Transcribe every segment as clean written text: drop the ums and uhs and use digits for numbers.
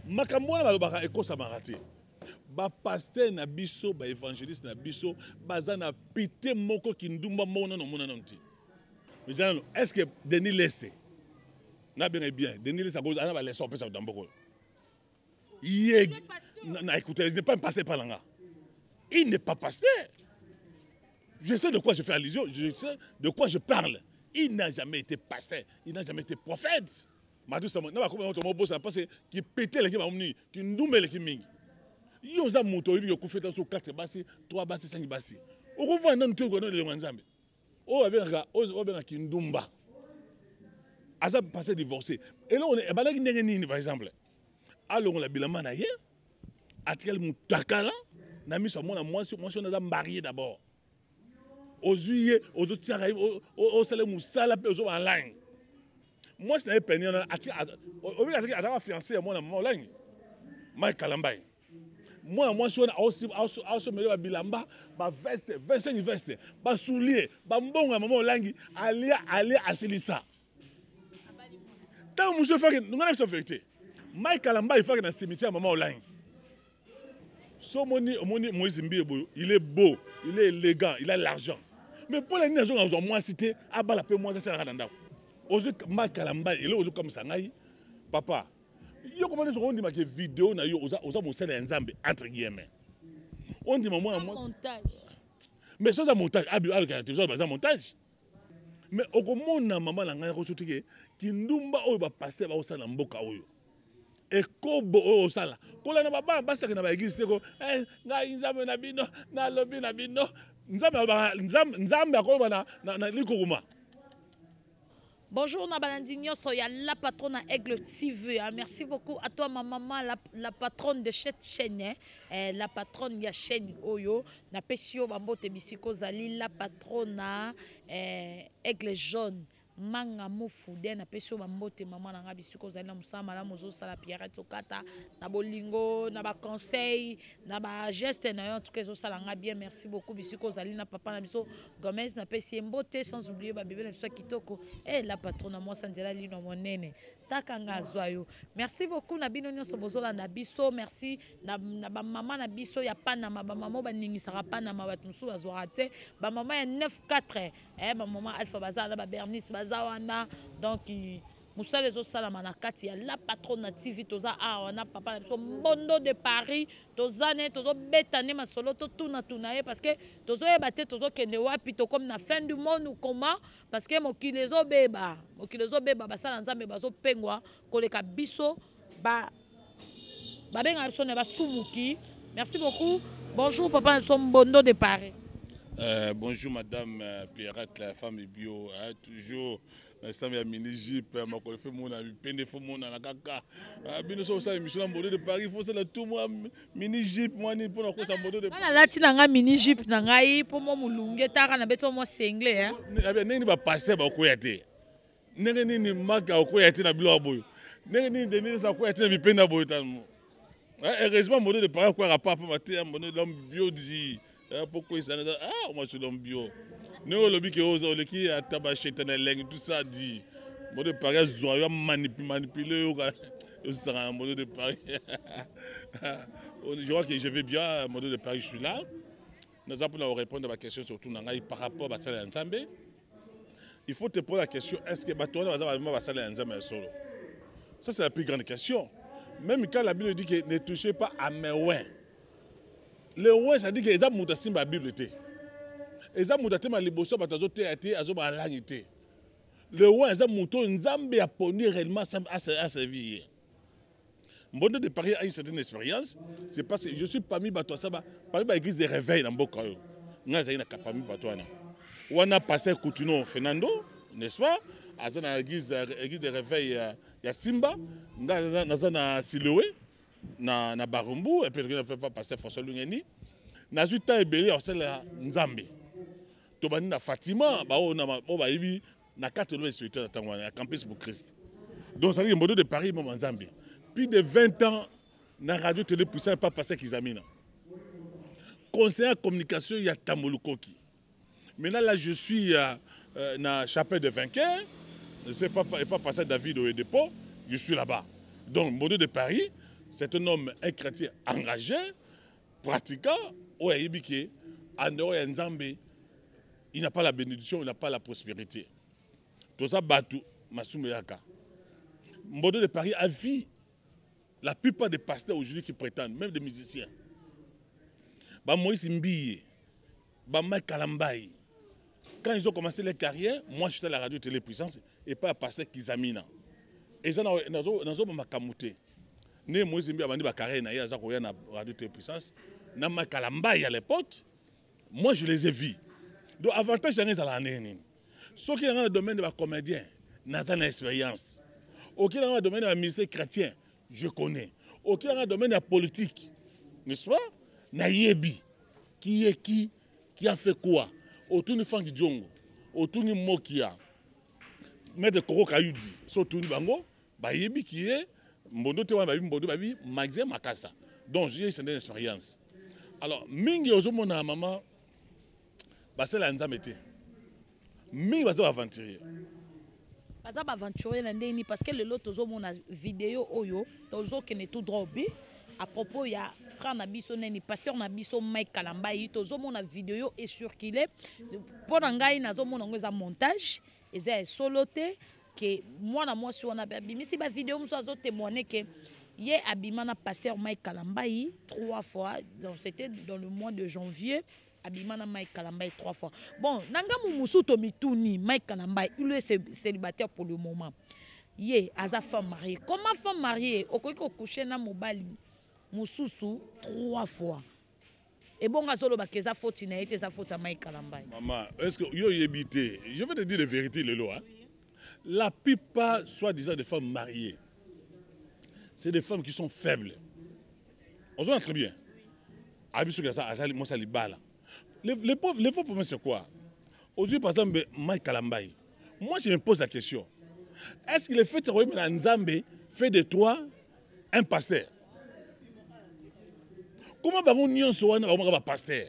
makambo na balobaka ekosamaka te. Ba pasteur na biso, ba évangéliste na biso, baza na pité moko kindumba mona no mona nonti. Mais est-ce que Denis Lessé na bien Denis Lessé a ba leçon pesa damboko. Écoutez, il n'est pas passé par là. Il n'est pas pasteur. Je sais de quoi je fais allusion, je sais de quoi je parle. Il n'a jamais été pasteur, il n'a jamais été prophète. Madou Sama, na ba ko to mo bossa parce que pété les qui ba omni, qui ndumbe les qui mingi. Yo za moto yo ku feta so 4 basi, 3 basi, 5 basi. O ko vanda ntu ko no le nzambe. O abenga ki ndumba. Aza passé divorcé. Et là on est balaki ndenge nini par exemple. Alors on la bilama na ye. Atikel mutakala na miso mona moi on a marié d'abord. Aux juillet, aux autres tiara, au salaire moussala pe aux en ligne. Moi c'est un peigné on a fiancé à moi en ligne. Mike Kalambay. Moi je suis aussi me bilamba ba veste 25 veste ba soulier ba mbonga maman langi aller asilisa tant monsieur fait nous ngana so vérité Mike Kalamba il fait dans cimetière maman langi so moni Moïse Mbiebo il est beau il est élégant il a l'argent mais pour les nations ont moins cité abala pe moins ça dans ozo Mike Kalamba il est ozo comme ça ngai papa yo comment on dit que vidéo na yo oza mosala nzambe entre guillemets on dit moi montage mais ça montage ça montage mais au komona maman la ngai ko soutike kindumba oyo ba pasteur ba osala mboka oyo e kobo oyo osala kola na baba basaka na ba église ko ngai nzambe na bino na lobi na bino nzambe akoloba na likokuma. Bonjour Nabalandinho, soy la patronne Aigle TV. Merci beaucoup à toi ma maman, la patronne de cette chaîne, la patronne de la chaîne Oyo, na Pesio Bambote Bisiko Zali, la patronne Aigle Jaune. Manga mufude na pesio bambote mama na ngabi siko zali na musama la mozo sala pierre tokata na bolingo na ba conseil na ba geste na yo tout ça sala nga bien merci beaucoup bisiko zali na papa na biso Gomez na pesi mbote sans oublier ba bébé na biso kitoko et la patronne moi sanzela lino monene takanga zwayo merci beaucoup na bino nyonso bozola na biso merci na ba mama na biso ya panama ba mama ba ningisaka panama ba tumusu bazwa te ba mama ya 94 ba mama Alpha Bazar ba Bernice Zawana donc Moussa les autres salamana kati la patronne na TV toza on a papa na Mbondo de Paris tozane tozo betane masolo to tuna parce que tozo ebate tozo kende wapi to comme na fin du monde ou comment parce que mokilezo beba basala nzambe bazo pengwa koleka biso ba benga biso ne ba sumuki. Merci beaucoup. Bonjour papa na Mbondo de Paris. Bonjour madame Pierrette, la femme bio, toujours l'instant il y a mini-jeep, ma collègue fait mon ami, peine fait mon ami, kaka. Bien sûr ça, Michel Mbondo de Paris, il faut ça le tout moi mini-jeep, moi ni pour nous ça Mbondo de Paris. La tina nga mini-jeep na ngai pour moi mulunge tara na beto moi single hein. Neni ba passer ba koyate. Neni ni maka koyate na bilo boyo. Neni Denis sa koyate na bipenda boyo tellement. Heureusement Mbondo de Paris quoi rapport pour mater Mbondo l'homme bio dit. Pourquoi ça moi je suis l'homme bio. Nous le qui ose le qui a tabaché tout ça dit. Moi de Paris joyeux manipuler ça mode de Paris. Je vois que je vais bien mode de Paris je suis là. Nous allons répondre à ma question surtout par rapport à ça ensemble. Il faut te poser la question est-ce que bateau va ça ensemble solo. Ça c'est la plus grande question. Même quand la Bible dit que ne touchez pas à mes ouins. Le ouin ça dit que les hommes ont simba Bible té. Les hommes ont tema liboso batazo té azo ba langi té. Le ouin les hommes ont nzambe a poni réellement à servir. Mbondo de Paris a une certaine expérience, c'est parce que je suis parmi bato ça parmi l'église de réveil dans Mboka yo. Nga za ina parmi bato wana. Wana pasteur Coutinho Fernando, n'est-ce pas? Azana église de réveil ya Simba, nga na Siloé. Na Barumbu et puis ne peut pas passer François Lungeni na zuta ebele osela nzambe to bani na Fatima ba o na ba yibi na 4 lois spirituels tangwana na campus pour Christ donc ça dit Mbondo de Paris mon nzambe plus de 20 ans na radio télé puissant pas passer Kizamina conseiller en communication ya Tamolukoki maintenant là je suis na chapelle de vainqueur je sais pas passer David au dépôt je suis là-bas donc Mbondo de Paris c'est un homme, un chrétien engagé, pratiquant, ou en dehors de Nzambe, il n'a pas la bénédiction, il n'a pas la prospérité. Tout ça, Batou, Masumeyaka. Mbodo de Paris a vu la plupart des pasteurs aujourd'hui qui prétendent, même des musiciens. Moïse Mbiye, Mike Kalambaye. Quand ils ont commencé leur carrière, moi j'étais à la radio Télépuissance et pas à pasteur Kizamina. Et ça, dans Makamouté. Né Moïse Mbiye a dit carrière na la radio Télépuissance. Na Mike Kalambaye à l'époque, moi je les ai vus. Donc avantage dans les années. Ceux qui sont dans le domaine de la comédien, ils ont une expérience. Ceux qui sont dans le domaine de la ministère chrétien, je connais. Ceux qui sont dans le domaine de la politique, n'est-ce pas? Nayebi, qui est qui a fait quoi? Autour de Franck Djongo, autour de Mokia, Maître Koro Kayudi, autour de Bango, Bayebi qui est Mbondo Tewa Mbondo Babi, Maxime Makassa. Donc j'ai une expérience. Alors, mingi ozomona maman, c'est la nzamete. Mingi bazo aventurier. Bazo aventurier ndeni parce que le lot ozomona vidéo oyo, tozo kene tout drobi. À propos, il y a frère Nabiso Neni, pasteur Nabiso Mike Kalambaye, tozomona vidéo est circulé. Pour ngai nazomona ngoza montage, et c'est soloté que moi na moi sur on a bien. Mais si ba vidéo nous a témoigné que hier abimana pasteur Mike Kalambaye 3 fois, donc c'était dans le mois de janvier. Abimana Mike Kalambaye 3 fois. Bon, nanga mumusu tomituni Mike Kalambaye, il est célibataire pour le moment. Yé, aza femme mariée. Comment femme mariée? Okoiko coucher na mobali mususu 3 fois. Et bon, gazolo bakeza faute na été sa faute à Mike Kalambaye. Maman, est-ce que yo yébité? Je vais te dire la vérité le lot. La plupart soi-disant des femmes mariées, c'est des femmes qui sont faibles. On se voit très bien. Abisu gaza azali mosa libala. Les pauvres pour moi c'est quoi? Aujourd'hui par exemple Mike Kalambaye. Moi je me pose la question. Est-ce que le fait que Nzambe fait de toi un pasteur? Comment bango nyonso wana ba pasteur?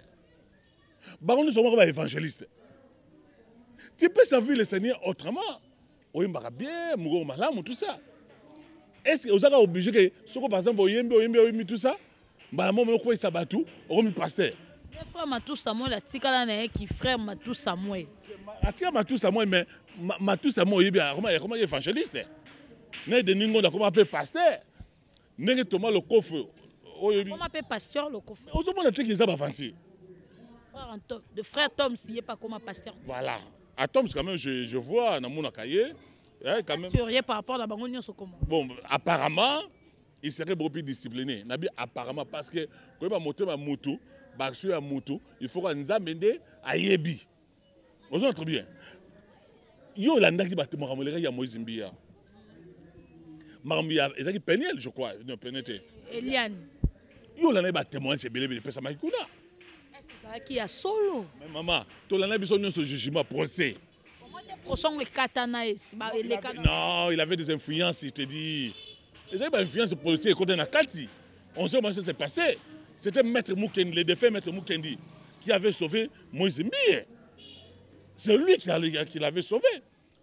Bango nyonso ba évangéliste. Tu peux servir le Seigneur autrement. Oyembaka bien, mugo malamu tout ça. Est-ce que vous êtes obligé que ce par exemple oyembi tout ça? Ba mo ko sabatu, omi pasteur. Frère Matou Samuel a tikala na qui frère Matou Samuel. Atia Matou Samuel mais Matou Samuel comment évangéliste. Né de ningo da comment appeler pasteur. Nenge Thomas le coffre. Comment appeler pasteur le coffre? Aux hommes qui ont avancé. De frère Tom, s'il n'est pas comme pasteur. Voilà. À Tom, quand même, je vois dans mon cahier. Quand même. Sérieux par rapport à la bangonia, c'est comment? Bon, apparemment, il serait beaucoup plus discipliné. Apparemment, parce que quand il va monter ma moto, il faut qu'on amène à Yebi. Vous entendez très bien. Yo, l'anda qui va te montrer, il y a Moïse Mbia. Marambia, il y a Peniel, je crois. Non, Peniel. Eliane. Yo, l'anda va témoigner, c'est belé, mais ça m'a écouté. C'est qui a solo. Mais maman, tu l'as besoin de ce jugement procès. Comment des procès les katana? Non, il avait des influences, il te dit. Il avait des influences politiques contre Nakati. On sait comment ça s'est passé. C'était Maître Mukendi, le défunt Maître Mukendi, qui avait sauvé Moïse Mbiye. C'est lui qui l'avait sauvé.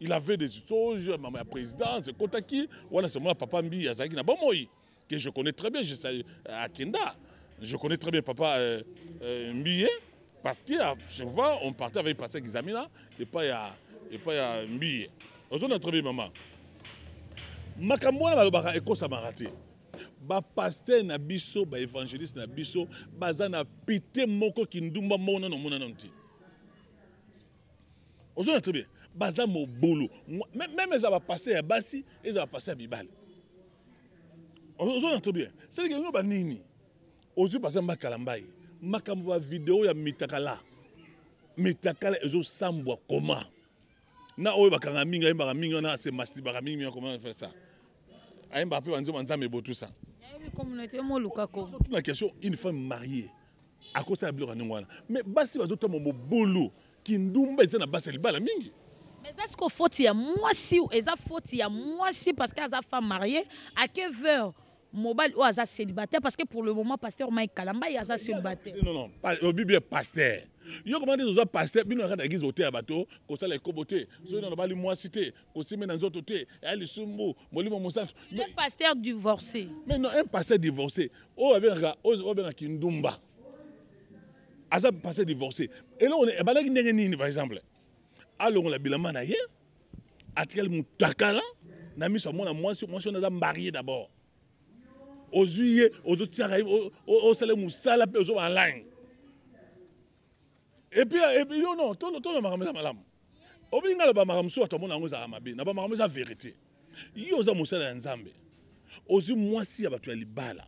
Il avait des choses, ma présidence, Kotaki, voilà, c'est moi, papa Mbiye, Azaki Nabamoyi, que je connais très bien, je sais, à Kenda. Je connais très bien papa Mbiye, parce que chaque fois, on partait avec Pasteur Gizamina, et pas à Mbiye. On a très bien maman. Makambola balobaka ekosa marati. Ba pasteur na biso, ba évangéliste na biso, baza na pité moko kindumba mona no mona nti. On a très bien. Baza mo bolo. Même les va passer à Bassi, ils va passer à Bibal. On a très bien. C'est que nous ba nini. Aujourd'hui par exemple Kalambaye. Makambo vidéo ya mitakala. Mitakala ezo sambwa comment? Na oyo bakanga minga yemba minga na se mastiba minga comment faire ça? Ayemba pe banzo banzambe bo tout ça. Yayebi communauté mo lukako. Toute la question une femme mariée à cause de la biloko ngwana. Mais basi bazo tomo mo bolo ki ndumba ezana basi libala mingi. Mais est-ce qu'il faut y a moi si eza faut y a moi si parce qu'elle a femme mariée à quelle heure mobile ou asa célibataire parce que pour le moment pasteur Mike Kalambaye asa célibataire. Non pas au Bible pasteur. Yo comment dire aux pasteurs bino ka église hôtel bateau ko sala ekoboté so na bali moi cité ko sime na nzoto té ali sumbu molimo mosantu. Le pasteur divorcé. Mais non, un pasteur divorcé. Oh ben kindumba. Asa pasteur divorcé. Et là on est balaki nini par exemple. Alors on la bilama na ye. Atikel mutakala na miso mona moi na marié d'abord. Aux juillet, aux autres tiara au salé musala pe aux en ligne. Et puis non, tout le maramisa malam. Obinga ba maramso atomona ngo za mabe, na ba maramisa vérité. Yo za musala nzambe. Ozu mwasi ya batu ya libala.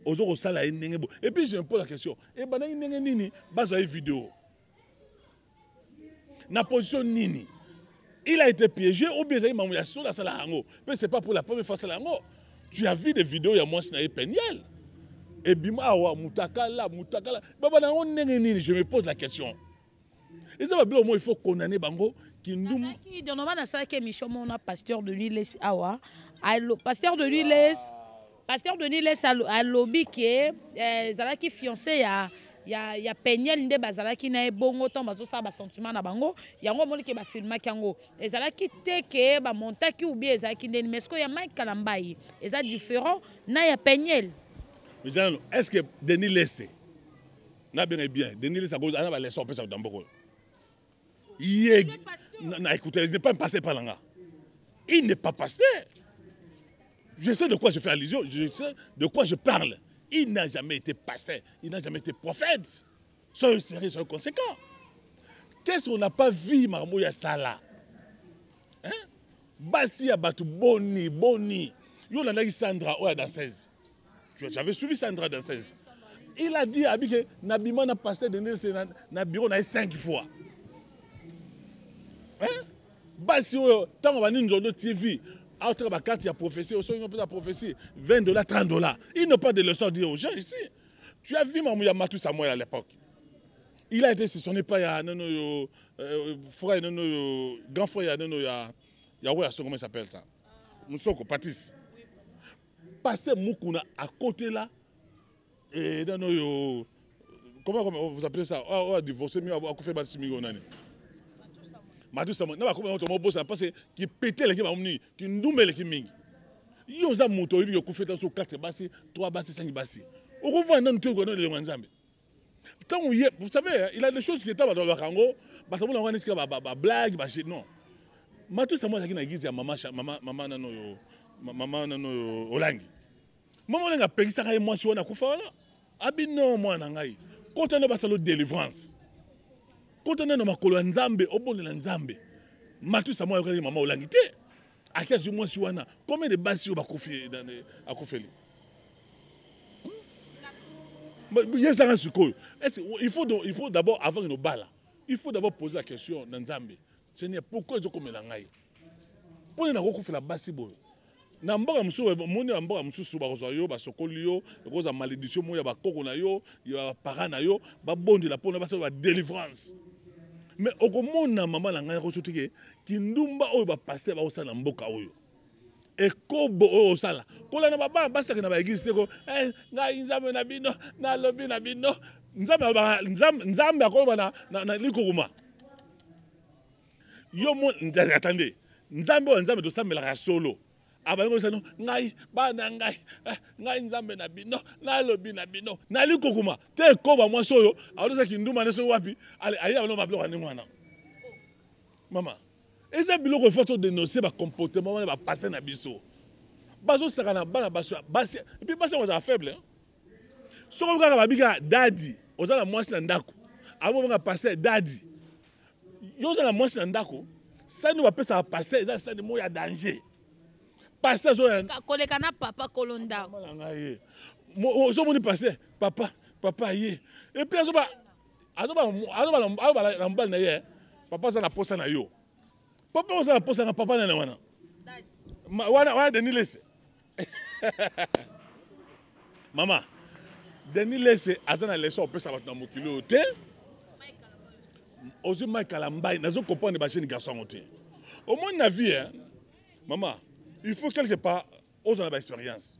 Ozo ko sala ndenge bo. Et puis je me pose la question, e bana ndenge nini bazo ay vidéo. Na position nini? Il a été piégé ou bien il m'a sur la sala ngo. Mais c'est pas pour la première fois sala ngo. Tu as vu des vidéos ya mwasi na Peniel. Et bima wa mutakala. Baba na ngo ndenge nini, je me pose la question. Et ça va bien au moins il faut condamner bango qui nous Donovan a ça que Michel Mona pasteur de Niles awa. Pasteur de Niles a lobby que zalaki fiancé ya Peniel nde bazalaki na ebongo to bazo sa ba sentiment na bango yango moni ke ba filmaki yango ezalaki te ke ba montaki ou bien ezalaki ndeni mais ko ya Mike Kalambai eza différent na ya Peniel. Mais est-ce que Denis Lessé n'a bien Denis Lessé a ba leçon pesa d'amboko. Écoutez, il n'est pas passé par là. Il n'est pas pasteur. Je sais de quoi je fais allusion, je sais de quoi je parle. Il n'a jamais été pasteur, il n'a jamais été prophète. Soyez sérieux, soyez conséquents. Qu'est-ce qu'on n'a pas vu, Marmouya Sala? Hein? Bassi Abatu, Boni. Yo n'a eu Sandra, ou dans 16. Tu avais suivi Sandra dans 16. Il a dit à Abike, Nabima n'a passé de Nabiron 5 fois. Hein? Bassi, tant qu'on va nous donner TV. Entre la carte, il y a prophétie, aussi il y a prophétie, $20, $30. Il n'a pas de leçon à dire aux gens ici. Tu as vu Mamouya Matou Samoy à l'époque. Il a été, ce n'est pas, il y a grand frère, il y a comment il s'appelle ça? Moussoko, Patis. Passer Moukouna à côté là, et comment vous appelez ça? On a divorcé, mais on a fait battre 6 millions d'années. Madou Samoy, n'a pas comment on bosse parce que pété les qui qui nous met les qui mingi. Yoza moto il y a fait dans 4 bassi, 3 bassi, 5 bassi. On revoit dans tout le monde. Vous savez, il a des choses qui étaient dans le Congo, parce que on a des blagues, non. Madou Samoy qui n'a guisé maman nano Olangi. Maman on a payé ça moi si on a kufa là. Abi non moi na ngai. Quand on a basalo délivrance. Quand on a no makolo nzambe obonde na nzambe. Matu Samoy ko maman Olangi te. Akia du moi si wana. Combien de basi ba kofi dans a kofeli. Il faut d'abord avoir une balle. Il faut d'abord poser la question dans nzambe. Seigneur, pourquoi ils ont comme la ngai? Pour ne pas faire la basi boy. Na mboka musu moni mboka musu ba kozoyo ba sokoli yo koza malédiction mo ya ba koko na yo ya para na yo ba bondi la pona ba sa délivrance. Mais okomona mama la ngai ko sotike kindumba oyo ba pasteur ba osala mboka oyo. Ekobo oyo osala. Kola na baba basa ke na ba église ko ngai nzambe na bino na lobi na bino nzambe akoloba na likokuma. Yo mo attendez. Nzambe do sambela solo. Abango sano ngai bana ngai nzambe na bino na lobi na bino na likokuma te ko ba mwa soyo awoza kinduma ne so wapi ale aya no mablo ni mwana mama eza biloko photo dénoncer ba comportement ba passer na biso bazo saka na bana baso basi et puis basi on faible so ko ka babika dadi ozala mwasi na ndako abo nga passer dadi yo za na mwasi na ndako sani wa pesa passer eza sani mo ya danger. Pasteur koleka na papa kolonda. So moni pasteur papa ye. Et puis azoba la mbal na ye. Papa za na posa na yo. Papa za na posa na papa na wana. Wana Denis Lessé. Mama, Denis Lessé azana leso pesa batna mokilo hotel. Ozu Mike Kalambai nazo comprendre ba jeune garçon hotel. Au moins na vie hein. Maman, il faut quelque part, on a l'expérience.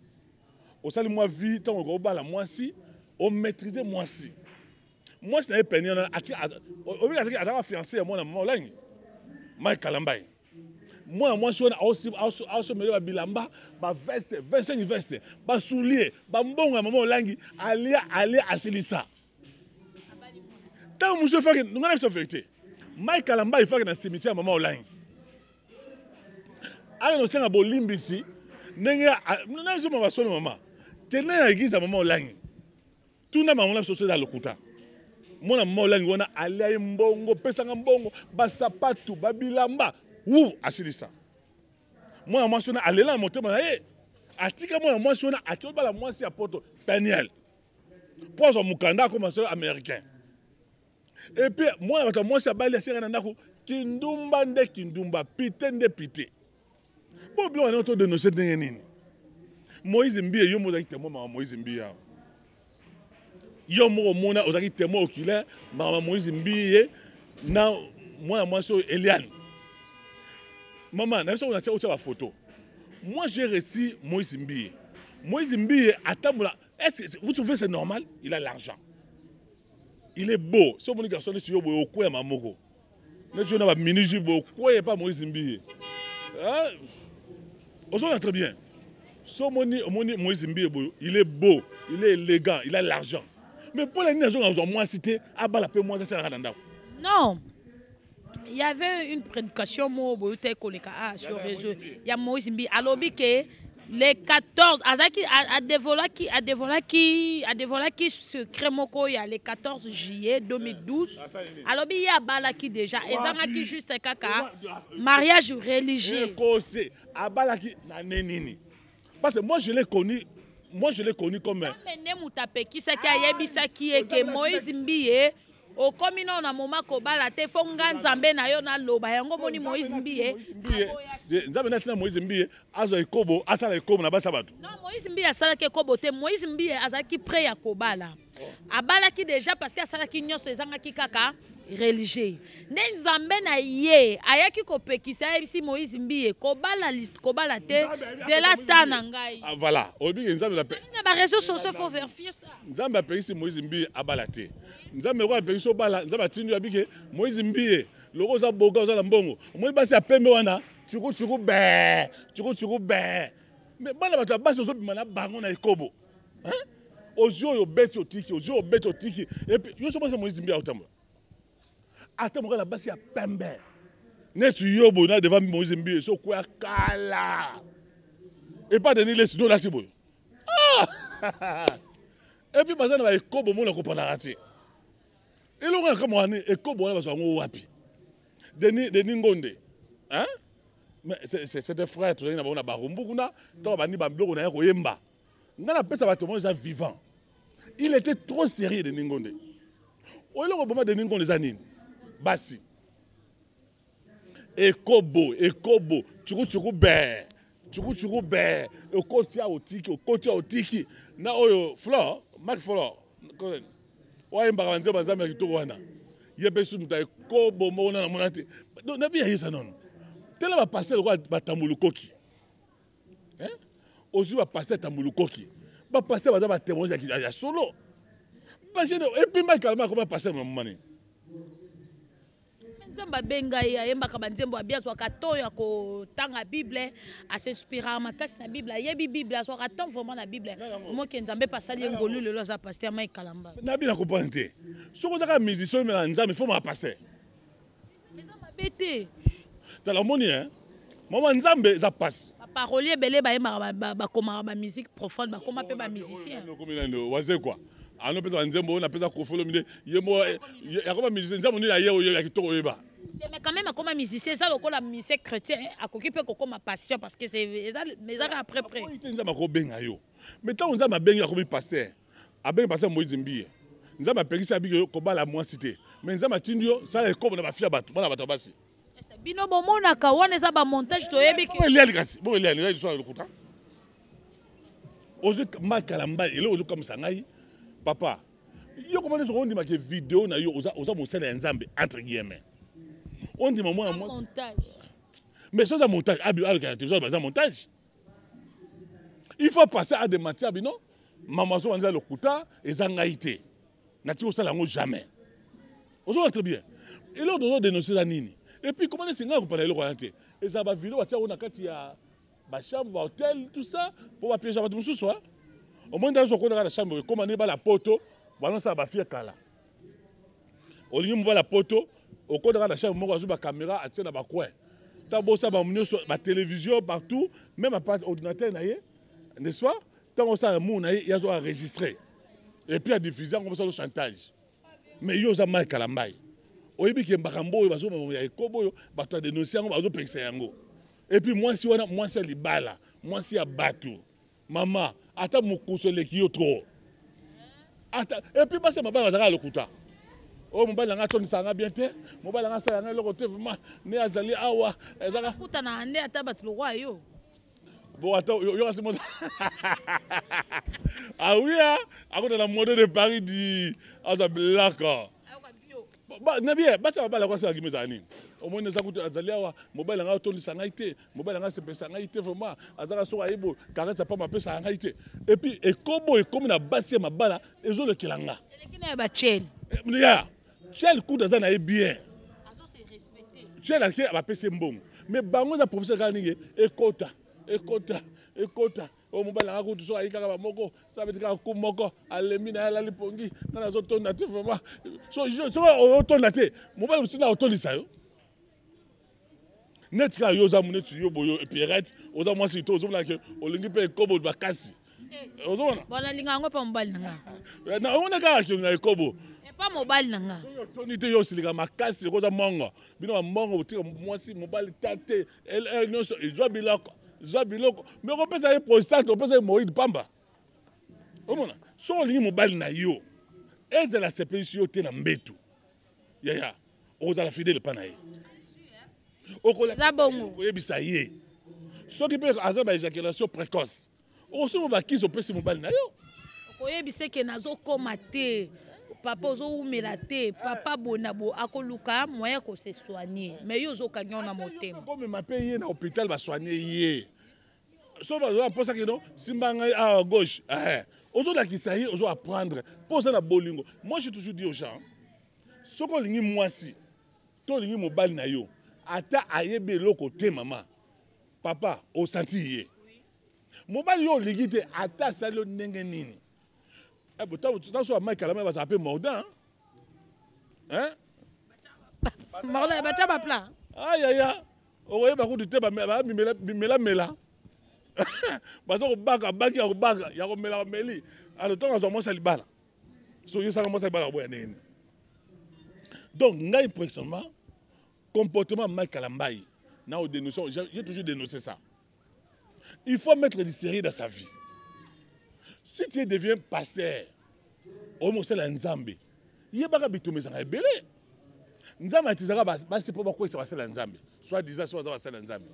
Au salut moi vie, tant qu'on va la moi si, on maîtrise moi si. Moi, c'est un pénier. Au lieu de fiancé à moi, maman Olangi. Mike Kalambai. Moi, je suis aussi meilleur bilamba, ba veste, 25 veste, ba soulier, ba mbonga maman Olangi, aller à Silissa. Tant que monsieur fait que nous avons la vérité. Mike Kalambai fait que dans le cimetière maman Olangi. Alors nous sommes à Bolimbisi, nous sommes à son maman. Tenez à l'église à maman Olangi. Tout le monde a sauté dans le Kuta. Moi, maman Olangi, on a allé à Mbongo, Pesanga Mbongo, Basapatu, Babilamba, ou à Silissa. Moi, je suis allé là, monter ma haie. Atika, moi, je suis allé à Kyoba, moi, c'est à Porto, Daniel. Pour son Mukanda, comme un américain. Et puis, moi, je suis allé à Sérénandako, Kindumba de Kindumba, Pité de Pité. Bon, bien, on a autour de nos sept derniers. Moïse Mbiye, yo mo zaki témoin Moïse Mbiye. Yo mo mona ozaki témoin oculaire, maman Moïse Mbiye na moi so Eliane. Maman, na so on a tia la photo. Moi j'ai reçu Moïse Mbiye. Moïse Mbiye atamula. Est-ce que vous trouvez c'est normal? Il a l'argent. Il est beau. So mon garçon est yo boy okwe mamoko. Mais tu na ba miniji bo okwe pas Moïse Mbiye. Hein? On très bien. Moïse Mbiye, il est beau, il est élégant, il a l'argent. Mais pour les nations, on a moins cité, non. Il y avait une prédication sur les réseau. Il y a Moïse Mbiye. Alors, les 14, a dévoilé qui ce crémoko il y a le 14 juillet 2012. Alors, il y a Balaki déjà. Et ça a qui juste caca. Mariage religieux. Parce que moi je l'ai connu comme Moïse Mbiye au communant na moma ko bala te fonga nzambe na yo na loba yango moni Moïse Mbiye nzambe na tina Moïse Mbiye azo ekobo asala ekobo na basa bato. Non, Moïse Mbiye asala ke ekobo te. Moïse Mbiye azaki prêt ya ko bala abalaki déjà parce que asala ki nyonso ezanga ki kaka religieux. Nzambe na ye ayaki ko pekisa ebisi Moïse Mbiye ko bala te c'est la tanangai. Ah voilà, obi nzambe na ba réseaux sociaux faut vérifier ça. Nzambe a pekisi Moïse Mbiye abala te. Nzambe ko apekisi obala nzambe atindi abike Moïse Mbiye loko za boga za mbongo. Moi basi apembe wana chuku be. Mais bala bato basi zo bimana bango na ekobo. Hein? Ozio yo beti otiki, ozio beti otiki. Et puis yo so basi Moïse Mbiye autambo. Attends, la base, il y a pembe. Net yobo na devant Moïse Mbiye, so quoi kala. Et pas de les sinon là c'est bon. Et puis bazana va ekobo mona ko pona raté. Et l'on comme on est ekobo na baso ngo wapi. Denis Ngonde. Hein? Mais c'est des frères tout na ba barumbu kuna, to ba ni ba bloko na ko yemba. Ngana pesa ba témoin ça vivant. Il était trop sérieux Denis Ngonde. O lo ko boma Denis Ngonde zanini. Basi. Ekobo, chuku be. Okotia otiki. Na oyo Flor, Mark Flor. Oye mbaka banze banzame kitoko wana. Yebe su muta ekobo mona na monate. Donc na bien yesa non. Tela ba passer le ba tambulukoki. Hein? Ozu ba passer tambulukoki. Ba passer ba témoignage ya solo. Parce que et puis Mike Kalama comment passer mon mani. Nzamba benga ya yembaka banzembo abiazwa kato ya ko tanga Bible a s'inspira makasi na Bible yebi Bible a so kato vraiment na Bible mo ke nzambe pasali ngolu lelo za pasteur Mike Kalamba na bien comprendre te soko zaka musicien mais nzambe faut ma pasteur nzamba bete dans la moni hein maman nzambe za passe parolier belé ba yemba ba koma ba musique profonde ba koma pe ba musicien no waze quoi ano pesa nzembo na pesa kofolo mide yemo ya koma musicien nzambo ni ya yo ya kitoko yeba. Mais quand même comme musicien ça lokola musicien chrétien a occupé comme passion parce que c'est mais ça après près. Nzamba ko benga yo. Mais tant nzamba benga comme pasteur. A benga pasteur Moïse Mbiye. Nzamba pekisa biko ko bala moi cité. Mais nzamba tindio ça est comme na ba fia bato, bana bato basi. C'est bino bomona ka wana za ba montage to yebi ki. Bon il y a les kasi. Bon il y a les soit le kuta. Ozo makalamba ele ozo comme ça ngai. Papa, yo comment on dit que vidéo na yo oza mo sala nzambe entre guillemets. On dit maman moi montage. Mais ça montage, ça montage. Il faut passer à des matières non. Maman so wanza lokuta ezangaité. Na ti osala ngo jamais. On voit très bien. Et là, on doit dénoncer la nini. Et puis, comment est-ce qu'on peut aller le royauté? Et ça va vidéo, on a quand il y a ma chambre, hôtel, tout ça, pour piéger à tout ce au moins, dans la chambre, comme on est la poto, voilà, ça va faire cala. Au lieu de la poto, au cours de la chambre, on a la caméra, on tient dans le coin. Tant ça va sur la télévision, partout, même à part ordinateur, n'est-ce pas? Tant ça, il y a enregistré. Et puis, à diffuser, on va faire le chantage. Mais il y a mal calambaye. Au début, il y a un barambo, il y a un kobo, il y a des dénonciants, il y a des personnes. Et puis, moi, si c'est les balles, moi, si il y a bateau, maman, attends, mon coup sur les qui trop. Et puis, c'est ma balle, le couteau. Oh, mon balle, on a bien fait. Mon balle, on a le côté vraiment. Ne azali awa. Couta na ande ataba tu le roi yo. Bon, attends, il y aura ce mot. Ah oui, hein? À côté de la mode de Paris, dit. Ah, ça blague. Na bien, ça va pas la quoi ça qui me zani. Au moins nous avons azali awa, mobile nga otoli sangaité, mobile nga se pesa ngaité vraiment, azaka so aibo, car ça pas ma pesa ngaité. Et puis et comme na basi ma bala, ezo le kilanga. Et qui na ba chel. Ya. Chel coup dans na bien. Azo se respecter. Chel a qui va pesa mbongo. Mais bango za professeur ganinge ekota. O mobile nga ko so ayika ba moko, ça veut dire ko moko alemina la lipongi, na zo tonda te vraiment. So o tonda te, mobile usina otolisa yo. Net ka yo za munetu yo boyo et puis ret, o za moi si to zo la ke o lingi pe kobo ba kasi. O zo na. Bona linga ngo pa mobile nanga. Na on ka ki na kobo. Et pas mobile nanga. So yo tonite yo silika makasi ko za mongo. Bino mongo o tira moi si mobile tante, elle non so il doit biloko. Mais on peut aller prostate, on peut aller mourir pamba. Omona, so lingi mobile na yo. Eze la CPI yo te na mbetu. Ya. O za la fidèle pa na ye. Ça bongo. Vous avez ce qui peut avoir une éjaculation précoce. On se voit qui se peut se mobile. Vous avez que nazo komate. Papa ozo umelate, papa bonabo akoluka moyen ko se soigner. Mais yo zo kanyon na motem. Comme ma paye na hôpital va soigner yé. So va pour ça que non, simbanga à gauche. Ozo la ki sayi, ozo apprendre. Pour ça na bolingo. Moi j'ai toujours dit aux gens, ce qu'on lingi moi si, to lingi mobile na yo. Ata ayebe loko te maman. Papa, au senti yé. Mobile yo lingi te ata salo ndenge nini. Dans ce moment, il va s'appeler Mordant. Hein? Mordant, il va t'avoir plat. Aïe, aïe, aïe. On voyait beaucoup de thé, mela. Parce qu'on bague, il y a un mela. Alors, tant qu'on commence à le battre. Soyez ça, commence à le battre. Donc, il y a un personnellement comportement mal calambaye. J'ai toujours dénoncé ça. Il faut mettre du sérieux dans sa vie. Si tu deviens pasteur, au moins c'est la Nzambe. Il y a pas de bitume ça belé. Nzambe a tizaka basi pour pourquoi ça va c'est la Nzambe. Soit disant soit ça va c'est la Nzambe.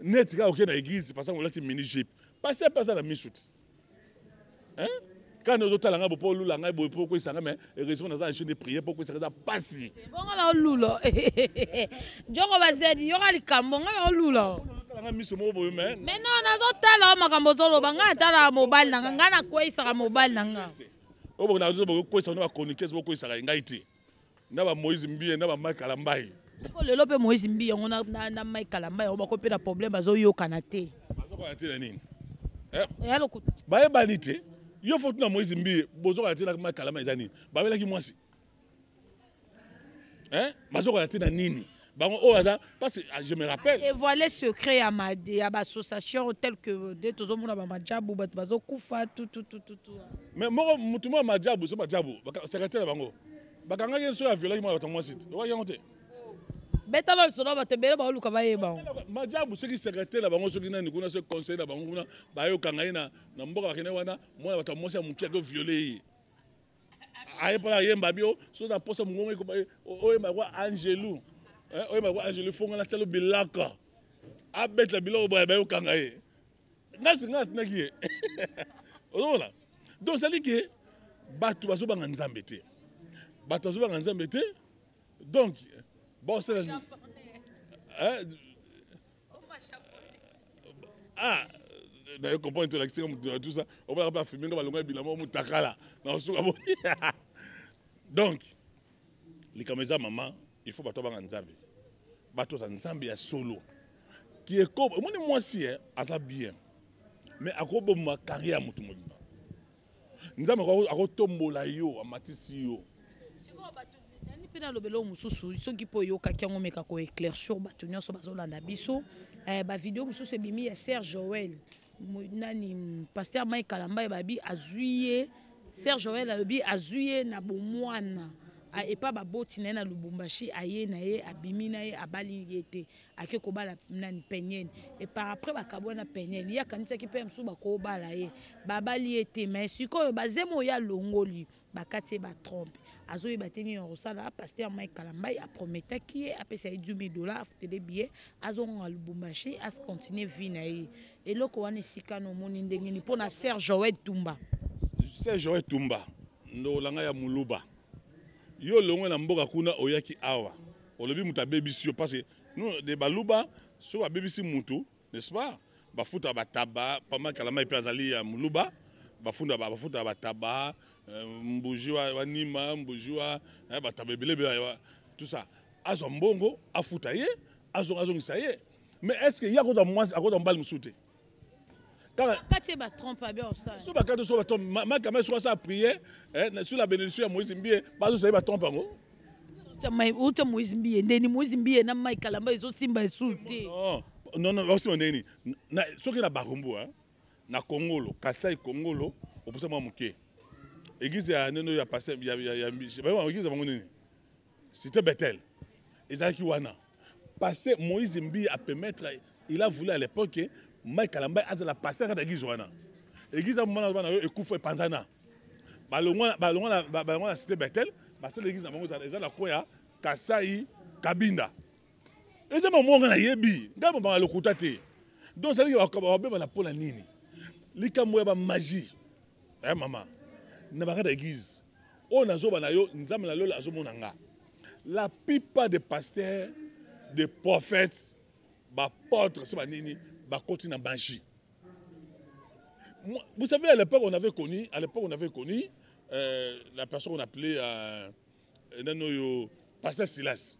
Net ka OK dans l'église parce qu'on l'a mini jeep. Passer pas ça la misute. Hein? Quand nous autres langa pour lula ngai boy pourquoi ça mais heureusement dans une chaîne de prière pourquoi ça passer. Bon on lula. Jongo bazedi yo kali kambo ngala lula. Mais non, nazo tala makambo solo banga tala mobile nanga ngana kwesa ka mobile nanga. Obo na zo boko kwesa na chroniquer boko kwesa ka ngaiti. Na ba Moïse Mbie na ba Mike Kalambai. Siko lelo pe Moïse Mbie ngo na Mike Kalambai o bako pe na problème bazo yo kanate. Bazo ko ati na nini? Ya lokuta. Ba e banite. Yo faut na Moïse Mbie bozo ko ati na Mike Kalambai ezani. Ba bela ki mwasi. Bazo ko ati na nini? Parce que je me rappelle. Et voilà secret à ma association telle que des tous hommes na majabu bat bazo kufa tout. Mais moi mutuma majabu so majabu secrétaire bango. Bakanga yeso ya violer moi moi site. Wa yangote. Beta lo so ba tebele ba luka ba yeba. Majabu ce qui secrétaire bango so kina ni kuna se conseil na bango kuna ba yo kanga ina na mboka bakene wana moi ba moi mukia ko violer. Aye para yemba bio so na posa mungongo ko o ma kwa Angelou. Oui, mais moi, je le fais, on a le bilaka. Abet la biloko boya ba yo kangaye. Nasi ngat nakiye. Ola. Donc ça dit que batu bazo ba nzambe te. Batu bazo ba nzambe te. Donc bon c'est la d'ailleurs comprend interaction tout ça. On va pas filmer on va longa bilamo mutakala. Na osuka bo. Donc likameza maman il faut bato banga nzambe bato za nzambe ya solo qui est comme moi si asa bien mais akobo ma carrière mutu mobimba nzambe akotombola yo amatisi yo pena lobelo mususu soki po yo kakiango meka ko éclaircir bato nyonso bazolanda biso ba vidéo mususu ebimi ya Serge Joël nani pasteur Mike Kalamba babi azuye Serge Joël alobi azuye na bomwana et pas baboti na Lubumbashi aye na ye abimi na ye abali yete ake ko bala nani penyeni et par après bakabona penyeni ya kanisa ki pe msu bako bala ye babali yete mais siko bazemo ya longoli bakati ba trompe azoyi bateni en rosala pasteur Mike Kalamba a prometté qui a payé $10,000 after les billets azonga Lubumbashi as continuer vie na ye et loko wana sika no moni ndenge ni pona Serge Joël Tumba ndo langa ya muluba yo longo na mboka kuna oyaki awa olobi muta bebisi yo parce que nous de baluba so ba bebisi mutu n'est-ce pas bafuta bataba pama Kalamba ipe azali ya muluba bafuta bataba mbujua wanima mbujua bataba belebe tout ça azo mbongo afuta ye azo ngisaye mais est-ce que ya ko da moi akoda mbali musute Quand ba trompe bien ça. So ba quand so ba trompe ma quand même so ça prier sur la bénédiction ya Moïse Mbie ba so ba trompe ngo. Uta Moïse Mbie ndeni Moïse Mbie na Mike Kalamba izo simba esute. Non aussi on ndeni na soki na Barumbu na Kongolo Kasai Kongolo oposa mwa muke. Église ya neno ya passé ya ba église bango nini. C'était Bethel. Ezaki wana. Passé Moïse Mbie a permettre il a voulu à l'époque Mike Kalamba a la passer à l'église wana. L'église a moment na yo ekufa panzana. Balongwa cité Bethel, parce que l'église na bango eza la koya Kasai Kabinda. Eza mamonga na yebi, ngaba ba lokuta te. Donc ça dit ba ba na pona nini. Likambo ya ba magie. Maman. Na ba église. On a zo ba na yo nzambe na lola azomona nga. La plupart des pasteurs, des prophètes, ba portes c'est ba nini. Continue à magie. Vous savez, à l'époque, on avait connu la personne qu'on appelait Pasteur Silas.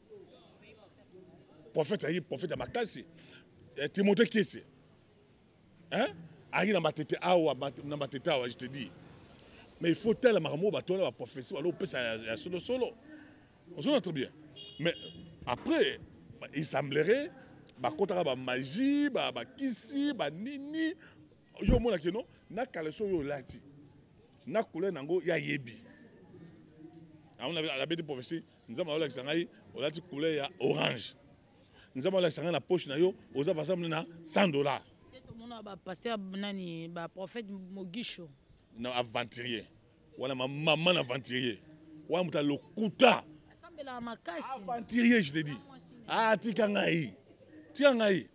Prophète à Makasi. Timothée Kiesi. Hein? Ari na matete awa, je te dis. Mais il faut tellement la prophétie, on peut ça solo. On se très bien. Mais après, il semblerait bakotaka ba magie ba kisi ba nini yo mona keno na kaleso yo lati na couleur nango ya yebi on avait la bête prophétie nzama ola kisangai olati couleur ya orange nzama ola kisanga na poche na yo oza passer na $100 mona ba pasteur nani ba prophète Mogisho na aventurier wala maman aventurier wa muta lokuta asambela makasi aventurier je te dis ah tikangai tiangai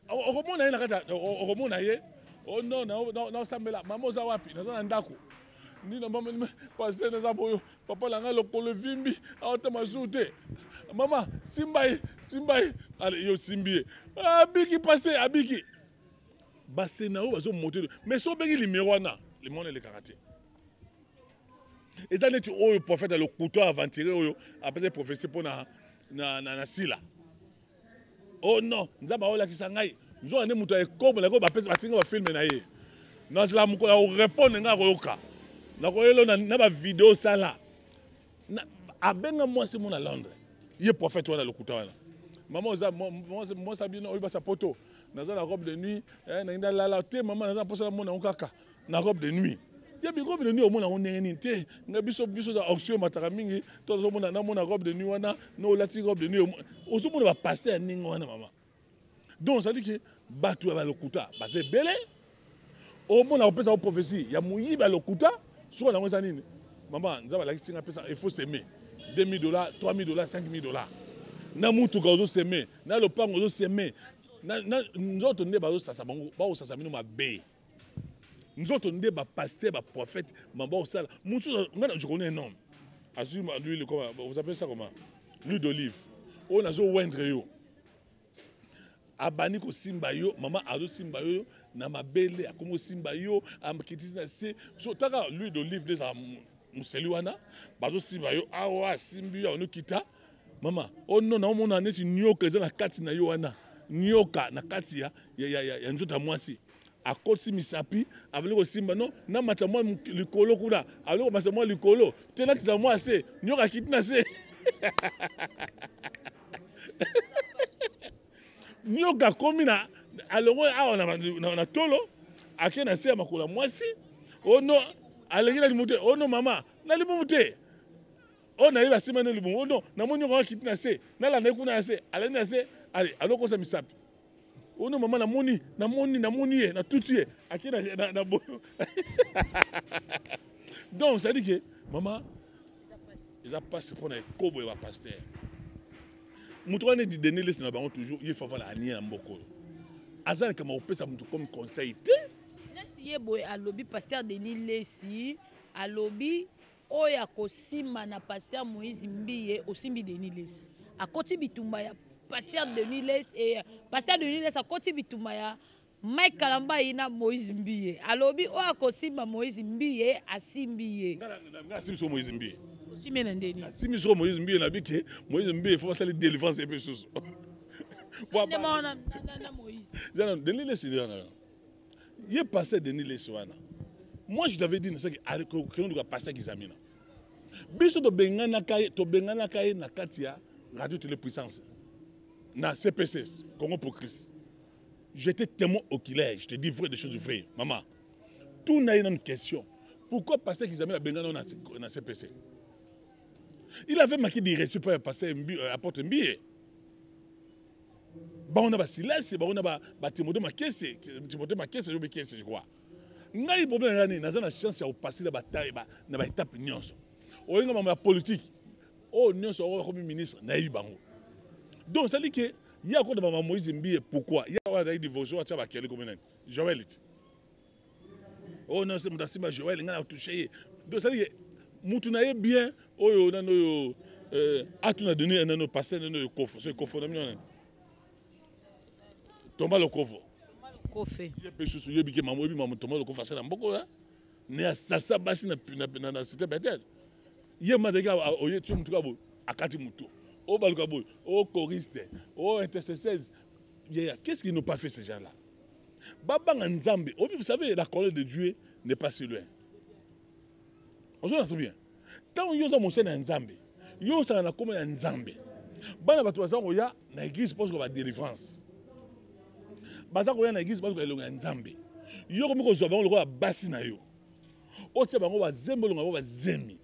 okomona ye nakata okomona ye oh non na sambela mama oza wapi naza na ndako nina mama pasteur naza boyo papa langa lokolo vimbi aota mazute mama simbai ale yo simbie abiki pasteur abiki basena o bazo monter mais so bengi numéro wana le monde le karaté ezali tu oyo prophète le couteau aventuré oyo après prophétie pona na sila. Oh non, nous avons la kisangai. Nous avons des comme la go ba pesa batinga ba film na ye. Nous la muko ya répondre nga roka. Na ko yelo na ba vidéo sala. Na abenga moi c'est mon à Londres. Il est prophète wana lokuta wana. Maman moi sabino oyiba sa poto. Naza la robe de nuit, na nda la te maman naza posa mona okaka. Na robe de nuit. Ya bi robe de nuit au mona on neni te. Na biso za auction mataka mingi, to zo mona na mona robe de nuit wana, no lati robe de nuit. Ozo mona ba pasteur ningo wana maman. Donc ça dit que batu ba lokuta, ba ze belé. Au mona opesa o prophétie, ya muyi ba lokuta, so na ngeza nini. Maman, nzaba la kisinga pesa, il faut s'aimer. $2,000, $3,000, $5,000. Na mutu ga ozo s'aimer, na lopango ozo s'aimer. Na nzoto nde ba ozo sasa bango, ba ozo sasa mino mabe. Nous autres, on est des pasteurs, des prophètes, je connais un homme. Vous appelez ça comment? L'huile d'olive. On a zo wendre yo. Abani ko simba yo, maman azo simba yo, na mabele akomo simba yo, am kitisi na se. So taka l'huile d'olive des museli wana bazo simba yo awa simbi yo no kita mama oh non na omona neti nyoka eza na kati na yo wana nyoka na kati ya nzota mwasi akoti misapi aveli ko simba no na mata mwa likolo kuna aveli ko masa mwa likolo tena tiza mwa se nyoka kiti na se nyoka komi na alongo awa na tolo ake na se makula mwasi oh no alengi na limute oh no mama na limute oh na yeba sima na limu oh no na monyo ko kiti na se na la nekuna na se alengi na se allez aloko sa misapi oh no mama na moni ye na tuti ye ake na boyo donc ça dit que maman ils a passé pour na kobo ya pasteur mutu wana di donner les na bango toujours il faut voilà ania mboko azali kama opesa mutu comme conseil te neti ye boye alobi pasteur Denis Lesi alobi oya kosima na pasteur Moïse Mbiye osimbi Denis Lesi akoti bitumba ya pasteur Denis Lesi et pasteur Denis Lesi akoti bitumba ya Mike Kalamba ina Moïse Mbiye alobi oya kosima Moïse Mbiye asimbiye nga simi so Moïse Mbiye osime na ndeni simi so Moïse Mbiye na bike Moïse Mbiye faut passer délivrance et peu sous na Moïse Zana Denis Lesi il est passé Denis Lesi wana moi je l'avais dit c'est que on doit passer Kizamina biso to bengana kai na katia radio télépuissance na CPC Congo pour Christ j'étais témoin oculaire je te dis vrai des choses vraies maman tout n'a une question pourquoi passer Kizamina bengana na CPC il avait marqué des reçus pour passer apporter un billet ba on a ba silence ba on a ba Timothée Makese je crois ngai problème yani naza na chance ya passer la bataille na ba étape nyonso oyenga mama politique oh nyonso o comme ministre na yi bango donc ça dit que il y a encore de maman Moïse Mbiye pourquoi il y a wa divorce wa ba kele comme nani Joël oh non c'est mudasima Joël ngana toucher donc ça dit que mutu na ye bien oyo na no atuna donné na passer na no kofo so kofo na mino tomba le kofo kofe ye peso so yebi ke mamobi mamu tomba le kofo ça na mboko ya ne asasa basi na cité Bethel ye mazeka oye tu mutu kabo akati mutu o baluka boy o choriste o intercesseur qu'est-ce qu'ils n'ont pas fait ces gens-là babanga nzambe vous savez la colère de Dieu n'est pas si loin on se très bien tant yo za mosena nzambe yo ça na koma ya nzambe bana bato bazango ya na église parce que ba délivrance bazango ya na église parce que elonga nzambe yo komiko zo bango lokwa basi na yo o tia bango ba zembo longa ba zemi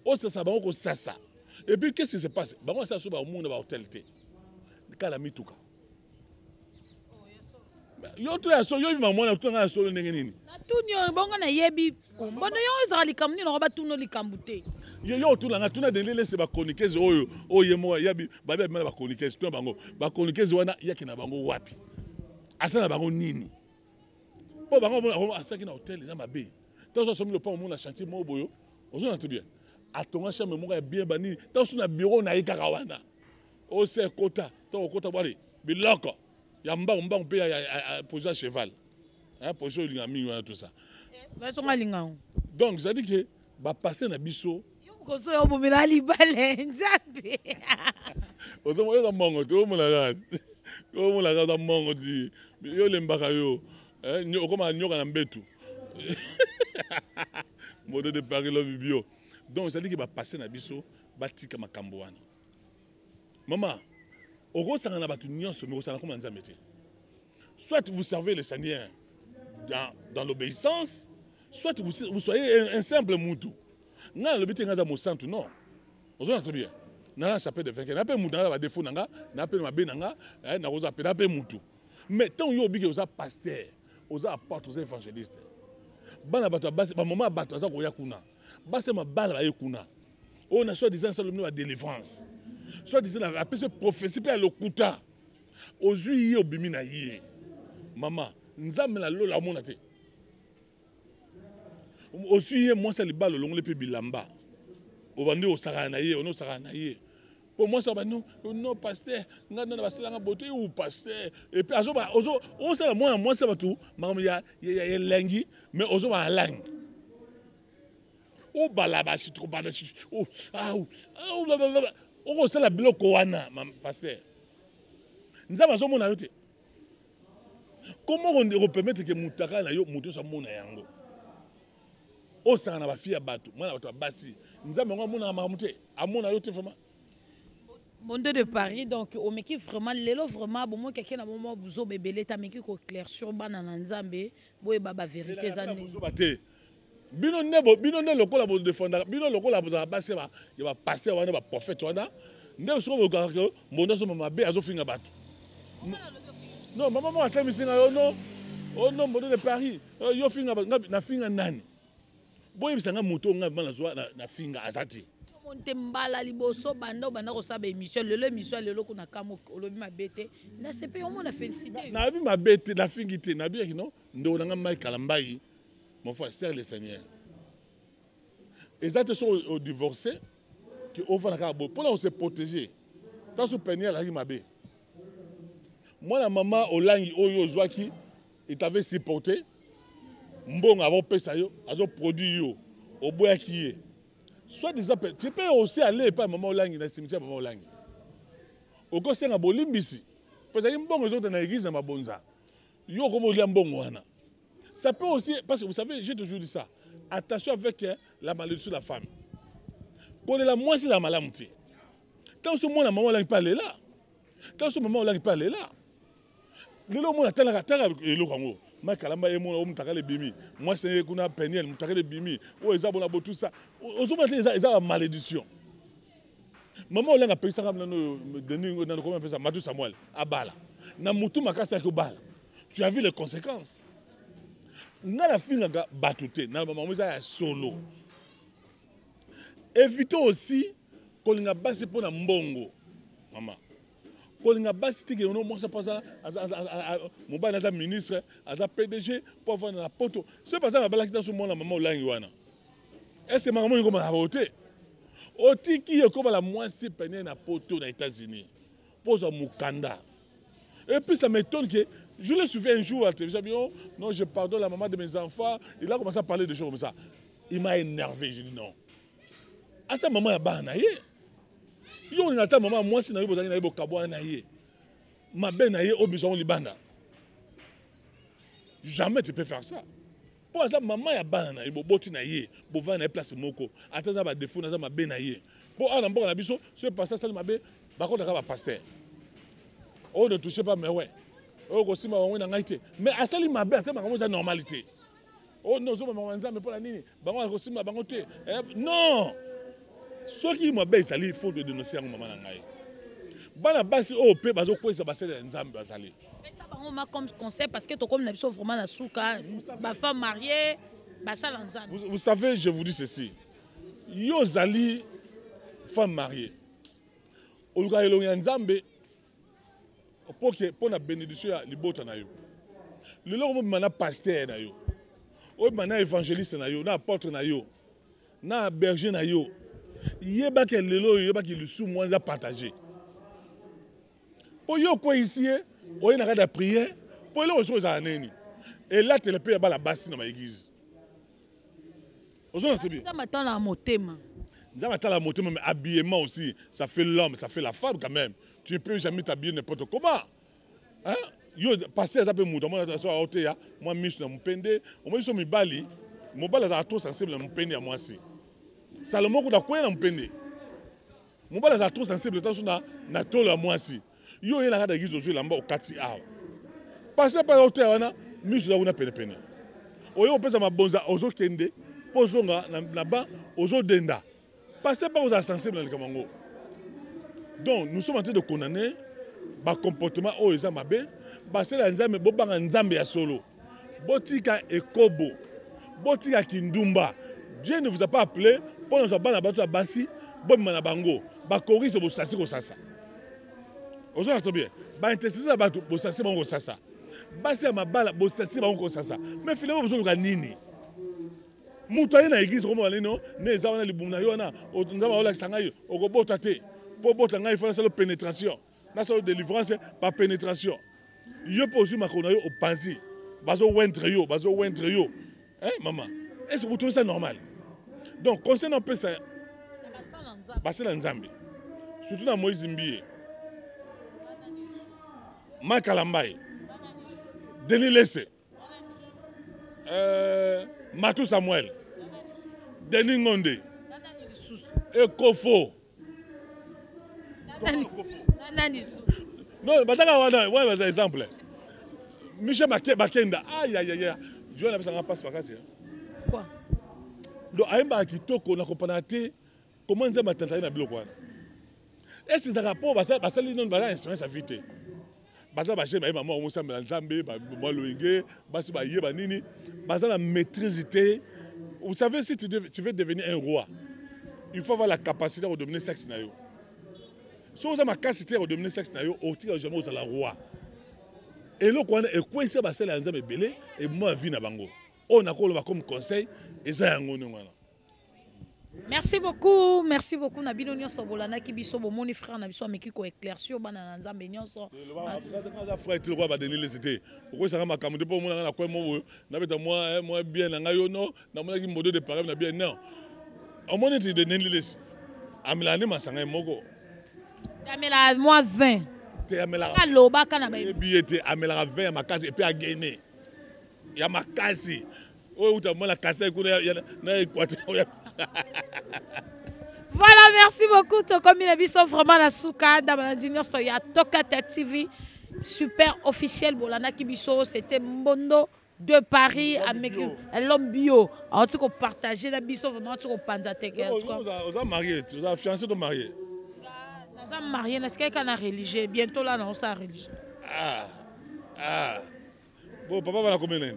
o sasa bango ko sasa et puis qu'est-ce qui se passe bango ça so ba monde ba hôtel te kala mituka yo to ya so yo bi mamona to nga so ndenge nini na tunyo bongo na yebi bono yo ezali likamni no ba tuno likambute yo to nga tuna de lele se ba chroniqueuse oyo oyemo yabi ba ba ba chroniqueuse to bango ba chroniqueuse wana yaki na bango wapi asa na bango nini po bango asaki na hôtel za mabe to so somi le pont mon chantier mo boyo ozo na tout bien atonga chambre mo ya bien bani to so na bureau na ikaka wana o se kota to kota bali biloko ya mbang pe ya poser cheval hein poser linga mingi tout ça ba so ngalinga donc ça dit que ba passer na biso yo ko so yo bomela libale nzambe ozo mo yo mongo to mo la ko mo la mongo di yo lembaka yo hein okoma nyoka na mbetu mode de Paris lo bio donc ça dit que ba passer na biso ba tika makambo wana maman au ça na batu nyonso mais ça na comme nzambe te soit vous servez le Seigneur dans l'obéissance soit vous soyez un simple mutu nga le biti ngaza mo santu non ozo na très bien na chapelle de 20 na pe mutu na ba défaut nanga na pe mabe nanga na roza pe na pe mutu mais tant yo bige oza pasteur oza apôtre oza évangéliste bana bato basi ba mama bato za ko yakuna basi ma bana ba yakuna on a soit disant ça le nom de délivrance soit disant la appelle prophétie pe lokuta ozui yo bimina yi mama nzambe la lola mona te aussi moi ça le bal longole pe bilamba o bandi o saka na ye ono saka na ye pour moi ça ba non pasteur ngana na basala nga bote ou pasteur et puis azo ba ozo on ça moi ça ba tout mama ya lengi mais ozo ba langue o balaba si trop bala si oh ah oh la o ça la biloko wana pasteur nzaba zo mona yote comment on repermettre que mutaka na yo muto sa mona yango o sanga na ba fia bato mwana bato basi nzaba ngo mona makamute amona yote vraiment Monde de Paris, donc, au meki vraiment, l'élo vraiment, bon, moi, quelqu'un a un moment, bouzo, bébé, t'as meki ko clair sur banana nzambe, boye baba vérité, zane. Bino ne lokola bo défendre, bino lokola bo basi ba, il va passer wana ba prophète wana, ne so bo ka ko, mona so mama be azo finga bato. Non, maman mo atami singa yo no. Oh non, monde de Paris, yo finga na finga nani. Boye bisanga moto nga bana zo na finga azati. Monte mbala liboso bando bana ko saba émission lelo kuna kamo olobi mabete na sepe on a félicité na bi mabete la fingité na bi non ndo na ngai kalambai mon frère sert le Seigneur exactement sont au divorcé qui offre na bo pour se protéger dans ce peniel la mabe moi la maman olangi oyo zwaki il avait supporté mbonga avant pesa yo azo produit yo oboyaki ye soit des appels. Tu peux aussi aller par maman Olangi dans le cimetière maman Olangi. Au côté de Bolimbisi, parce qu'il y a un bon réseau dans l'église de Mabonza. Il y a un bon wana. Ça peut aussi, parce que vous savez, j'ai toujours dit ça. Attention avec la malédiction de la femme. Pour la moitié de la malamité. Tant que ce moment la maman Olangi parle là. Tant que ce moment Olangi parle là. Le moment la telle et le rango. Ma kalamba e mona mtakale bimi moi c'est kuna peniel mtakale bimi o ezabona bo tout ça ozoma eza malédiction maman olenga pesa comme no deni na comment pesa Matou Samuel abala na mutu makasa ko bala tu as vu les conséquences na la fin nga batute na maman mo ya solo évitons aussi qu'on nga basi pour na mbongo maman kolinga basi tiki ono mo ça mon ba na ministre aza PDG pour avoir na poto c'est pas ça balaki dans ce monde maman olangi wana est-ce que maman ngoma na bote otiki ko la mwasi pene na poto na États-Unis pose mukanda et puis ça m'étonne que je le suivi un jour à la télévision non je pardonne la maman de mes enfants il a commencé à parler de choses comme ça il m'a énervé j'ai dit non à sa maman ya bana ye yo on attend maman moi si na yo bozali na yo kabwa na ye mabe na ye obison libanda jamais tu peux faire ça pour ça maman ya bana na yo boti na ye bova na place moko atanda ba défaut na za mabe na ye pour ana mboka na biso c'est pas ça ça mabe ba ko ka ba pasteur on ne touche pas mais ouais o ko sima on na ngaite mais asali mabe asali makambo za normalité oh non zo maman nzambe pour la nini ba ko sima ba ngote non ce qui m'a bien sali, il faut de dénoncer à maman nangai. Bana basi au pe bazo quoi ça basé nzambe basali. Mais ça on m'a comme conseil parce que to comme na biso vraiment na souka ba femme mariée basala nzambe. Vous savez, je vous dis ceci. Yo zali femme mariée. Oluka elonga nzambe pour la bénédiction ya libota na yo. Le loro mana pasteur na yo. O mana évangéliste na yo, na apôtre na yo. Na berger na yo. Yeba ke lelo yeba ki lusu moi za partager pour yo quoi ici o ina kada prière pour le choses à neni et là tu le peux ba la basse dans ma église ozona très bien ça m'attend la motema mais habillement aussi ça fait l'homme ça fait la femme quand même tu ne peux jamais t'habiller n'importe comment hein yo passer ça peut muta moi na so auté ya moi misu na mpende o moi so mibali mobala za trop sensible na mpende ya moi si Salomon ko da kwena mpende mobala za trop sensible tant na na tolo moi si yo yena kada gizo zo lamba okati awa passer par hauteur wana misu la una pene pene oyo pesa mabonza ozo kende pozonga na ba ozo denda passer par aux sensibles na likamango donc nous sommes en train de condamner ba comportement o eza mabe ba sela nzambe bobanga nzambe ya solo botika ekobo botika kindumba Dieu ne vous a pas appelé pour nous abana bato basi bomma na bango ba korise bo sasi ko sasa ozo na to bien ba intercesseur bato bo sasi bango sasa basi ya mabala bo sasi bango sasa mais finalement vous luka nini mutu ali na église comme alino ne za wana libumna yo na nzaba ola sanga yo okobota te po bota ngai fa na pénétration na solo délivrance par pénétration yo posu makona yo opanzi bazo wentre yo hein maman est-ce que vous trouvez ça normal Donc, concernant un peu ça, basala nzambe. Surtout dans Moïse Mbie. Makalambaye. Denis Lesse. Matou Samuel. Denis Ngonde. Et Kofo. Non, basala wana, ouais, c'est exemple. Michel Bakenda. Aïe aïe aïe. Je vais la passe par casa. Quoi? Donc aïmba kitoko na kompanate comment nzamba tantana na biloko wana. Est-ce que ça rapport basali non bala expérience à vite. Basa ba chez ba mo sambela nzambe ba loinge basi ba yeba nini basala maîtrise. Vous savez si tu veux devenir un roi, il faut avoir la capacité de dominer sexe na yo. Si vous avez la capacité de dominer sexe na yo, au tir jamais vous allez roi. Et là quand et quoi c'est basala nzambe belé et moi vie na bango. On a comme conseil et ça yango ngwana. Merci beaucoup Nabino Nyonso Bolana ki biso bo moni frère na biso ameki ko éclaircir bana nzambe nyonso. Le frère tu le roi ba Denis Lesse. Pourquoi ça ma kamude po mona na kwa mo na beta moi bien na yo no na mona ki modo de parole na bien non. Au moins tu de Denis Lesse. Amilane masanga moko. Amela moi 20. Te amela. Ka loba kana ba. Billet amela 20 à ma case et puis à gagner. Ya makasi. Oh uta la kasa ko na Équateur. Voilà, merci beaucoup. Comme il a vu, sont vraiment la souka d'Abandinio Soya Toka TV super officiel Bolana Kibiso, c'était Mbondo de Paris avec l'homme bio. En tout cas, partager la biso vraiment tout panzate. Vous êtes marié, vous êtes fiancé de marié. Nous sommes mariés, est-ce qu'il y a un religieux? Bientôt là, non, ça religieux. Ah. Bon, papa va la combien?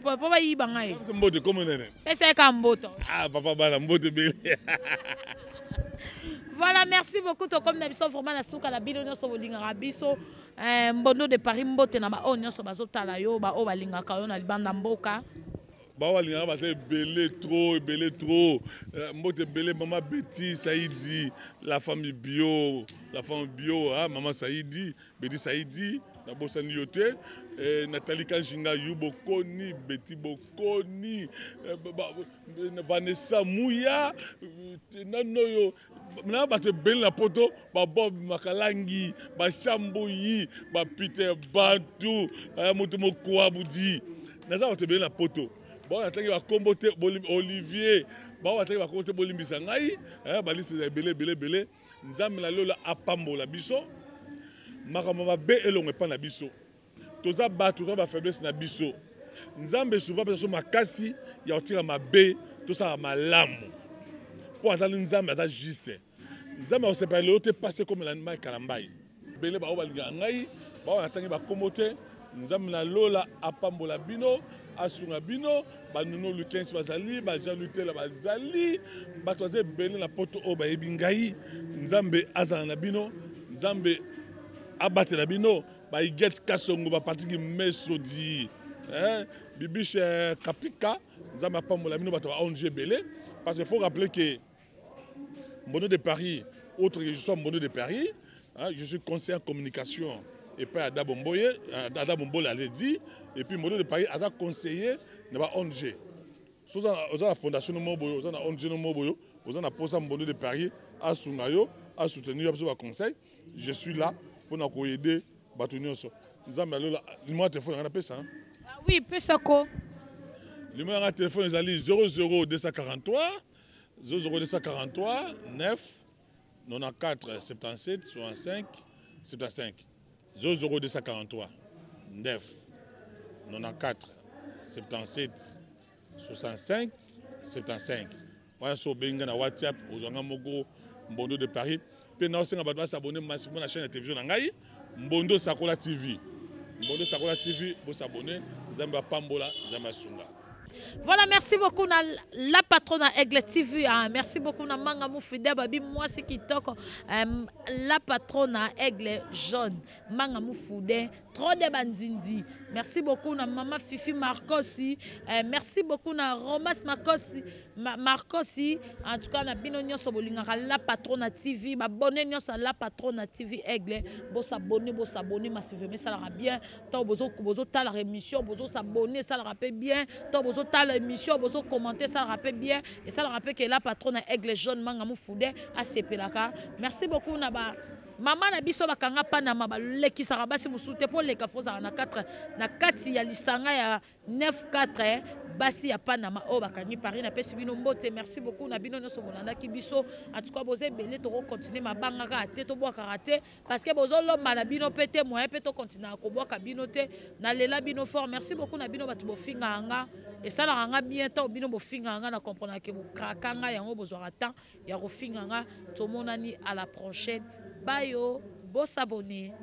Papa yi bangai. C'est mbote comme nene. C'est comme mbote. Ah, papa va la mbote belle. Voilà, merci beaucoup. Comme d'habitude, vraiment la souka la bidon so bolinga rabiso. Mbondo de Paris mbote na ba onyo so bazotala yo ba o balinga ka yo na libanda mboka. Ba balinga ba c'est belé trop. Mbote belé maman Betty Saïdi, la famille bio, hein, maman Saïdi, Betty Saïdi, na bosani yote. Nathalie Kanjinga Yubokoni, Betty Bokoni, Vanessa Mouya, Nanoyo, na bate bel la poto, Bob Makalangi, Chamboyi, Peter Bantu, Motomo Kouaboudi. Naza bate bel la poto. Bon, attends, il va comboter Olivier. Bon, attends, il va comboter Bolimbisangai. Balise belé. Nzambe la lola apambo la biso. Makamama be elonge pa na biso. Toza ba faiblesse na biso. Nzambe souvent parce que makasi ya otira mabe, to ça malamu. Pour azali nzambe aza juste. Nzambe o separe le te passer comme l'animal kalambai. Belé ba o balinga ngai, ba o atangi ba komote, nzambe na lola apambola bino, asunga bino, ba nuno lukensi bazali, ba Jean Lutela bazali, ba toze belé na poto o ba ebingai, nzambe azala na bino, nzambe abate na bino. Ba iget kasongo ba patiki mesodi bibiche kapika nzamba pambola bino bato ba ONG belé parce qu'il faut rappeler que Mbondo de Paris autre que je sois Mbondo de Paris je suis conseiller en communication et pas Ada Bomboye Ada Bomboye l'a dit et puis Mbondo de Paris a conseiller na ba ONG so za la fondation no moboyo za na ONG no moboyo za na posa Mbondo de Paris a sungayo a soutenir ba conseil je suis là pour nous aider. Le numéro de téléphone, on appelle ça. Oui, Pesako. Le numéro de téléphone est 00243 9 94 77 65 75. 00243 9 94 77 65 75. Voilà, sur Benga na WhatsApp, aux Angamogo, Mbondo de Paris. Puis nous avons s'abonner massivement à la chaîne de télévision Nangaï. Mbondo Sakola TV. Mbondo Sakola TV, vous s'abonnez. Zamba Pambola, Zamba Sunga. Voilà, merci beaucoup na la patronne Aigle TV. Merci beaucoup na Manga Moufide Babi moi c'est qui toque la patronne Aigle jaune. Manga Moufide trop de banzinzi. Merci beaucoup na Maman Fifi Marcosi. Merci beaucoup na Romas Marcosi. En tout cas, na bino nyonso bolingaka la Patrona TV. Abonnez nyonso la Patrona TV Aigle. Bo s'abonner massivement, ça la bien. Tant bozo ta la émission, bozo s'abonner, ça la rappelle bien. Tant bozo ta l'émission, bozo commenter, ça la rappelle bien. Et ça la rappelle que la Patrona Aigle jaune mangamou foudé à sepelaka. Merci beaucoup na ba Maman na biso bakanga panama baleki sarabasi musute pour les kafoza na 4 na 4 ya lisanga ya 94 basi ya panama o bakangi Paris na pesi bino mbote. Merci beaucoup na bino nyonso bolanda ki biso. En tout cas boze belé to continuer mabanga ka te to boka raté parce que bozo lomba na bino pété moyen pe to continuer ko boka bino te na lela bino fort. Merci beaucoup na bino batu bofinga anga et ça la ranga bien ta bino bofinga anga na comprendre que bo krakanga yango bozwa temps ya kofinga anga to monani à la prochaine. Bye, bo s'abonner.